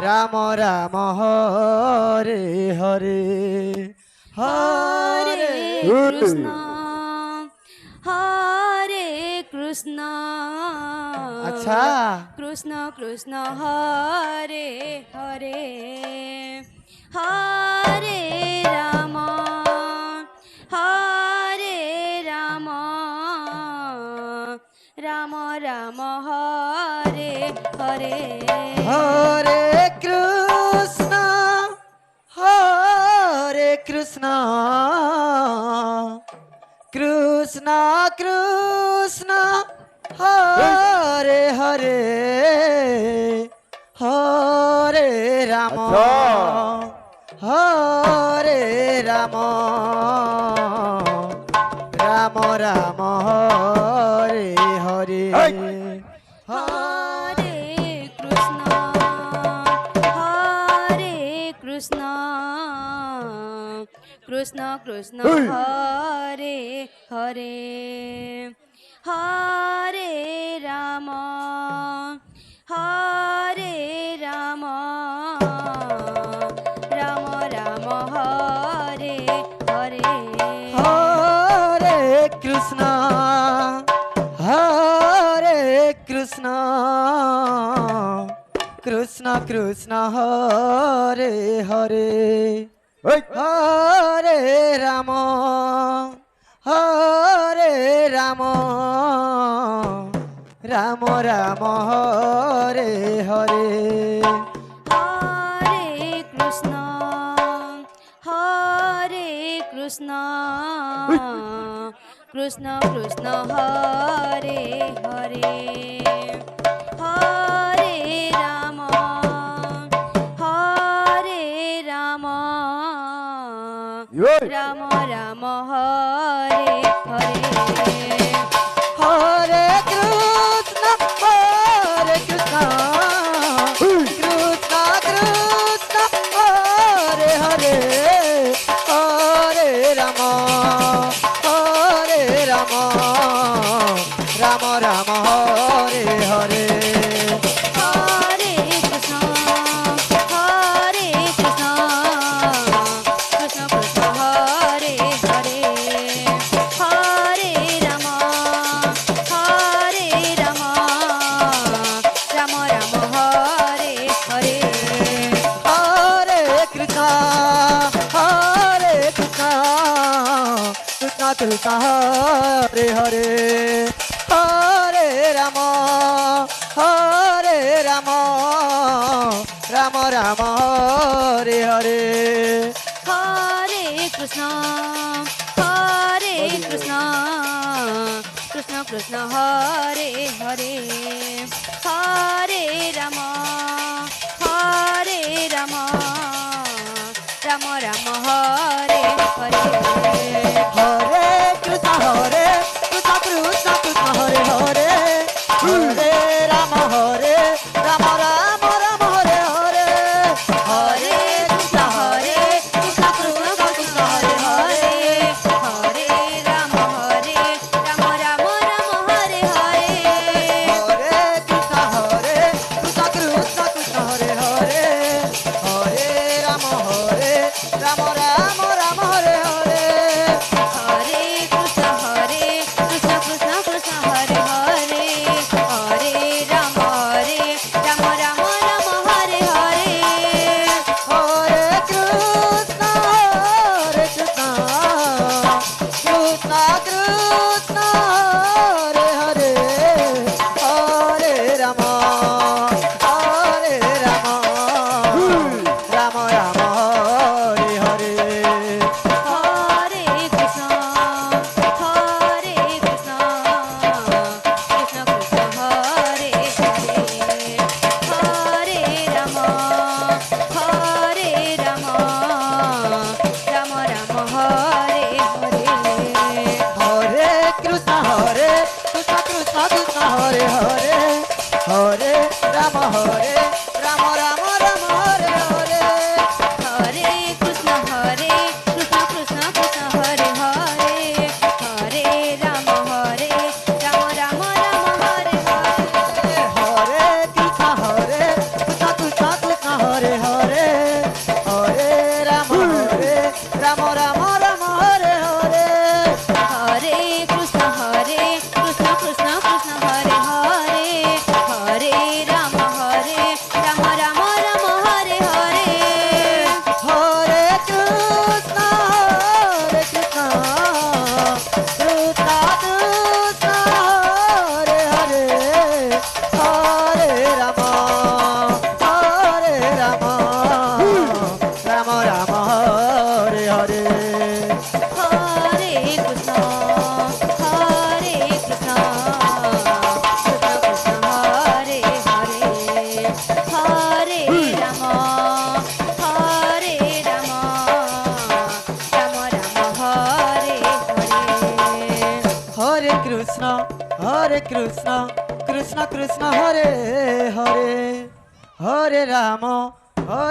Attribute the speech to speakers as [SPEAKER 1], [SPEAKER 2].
[SPEAKER 1] রাম রাম হরে হরে
[SPEAKER 2] হরে
[SPEAKER 1] হরে
[SPEAKER 2] কৃষ্ণ হরে কৃষ্ণ
[SPEAKER 1] আচ্ছা
[SPEAKER 2] কৃষ্ণ কৃষ্ণ হরে হরে হরে রাম হরে রাম রাম রাম হরে হরে
[SPEAKER 1] হরে কৃষ্ণ কৃষ্ণ কৃষ্ণ হরে হরে হরে রাম হরে রাম রাম রাম হরে হরে
[SPEAKER 2] হরে কৃষ্ণ হরে কৃষ্ণ কৃষ্ণ কৃষ্ণ হরে হরে হরে রাম হরে রাম রাম রাম হরে হরে
[SPEAKER 1] হরে কৃষ্ণ কৃষ্ণ কৃষ্ণ হরে হরে হরে রাম রাম রাম হরে হরে
[SPEAKER 2] হরে কৃষ্ণ হরে কৃষ্ণ কৃষ্ণ কৃষ্ণ হরে হরে হরে রাম রাম রাম হরে হরে
[SPEAKER 1] হরে কৃষ্ণ কৃষ্ণ হরে হরে হরে রাম রাম রাম হরে হরে
[SPEAKER 2] হরে কৃষ্ণ কৃষ্ণ কৃষ্ণ হরে হরে হরে রাম রাম রাম হরে হরে
[SPEAKER 1] হরে কৃষ্ণ কৃষ্ণ হরে হরে হরে রাম রাম রাম হরে হরে
[SPEAKER 2] হরে কৃষ্ণ কৃষ্ণ কৃষ্ণ হরে হরে হরে রাম রাম রাম হরে হরে
[SPEAKER 1] হরে কৃষ্ণ কৃষ্ণ হরে হরে হরে রাম রাম রাম হরে হরে
[SPEAKER 2] হরে কৃষ্ণ কৃষ্ণ কৃষ্ণ হরে হরে হরে রাম রাম রাম হরে হরে
[SPEAKER 1] হরে কৃষ্ণ কৃষ্ণ হরে হরে হরে রাম রাম হরে হরে
[SPEAKER 2] হরে কৃষ্ণ কৃষ্ণ কৃষ্ণ হরে হরে হরে রাম রাম হরে হরে
[SPEAKER 1] হরে কৃষ্ণ কৃষ্ণ হরে হরে হরে রাম রাম রাম হরে হরে
[SPEAKER 2] হরে কৃষ্ণ কৃষ্ণ কৃষ্ণ হরে হরে হরে রাম রাম হরে হরে
[SPEAKER 1] হরে কৃষ্ণ কৃষ্ণ হরে হরে হরে রাম রাম হরে হরে
[SPEAKER 2] হরে কৃষ্ণ কৃষ্ণ কৃষ্ণ হরে হরে হরে রাম রাম হরে হরে
[SPEAKER 1] হরে কৃষ্ণ কৃষ্ণ হরে হরে হরে রাম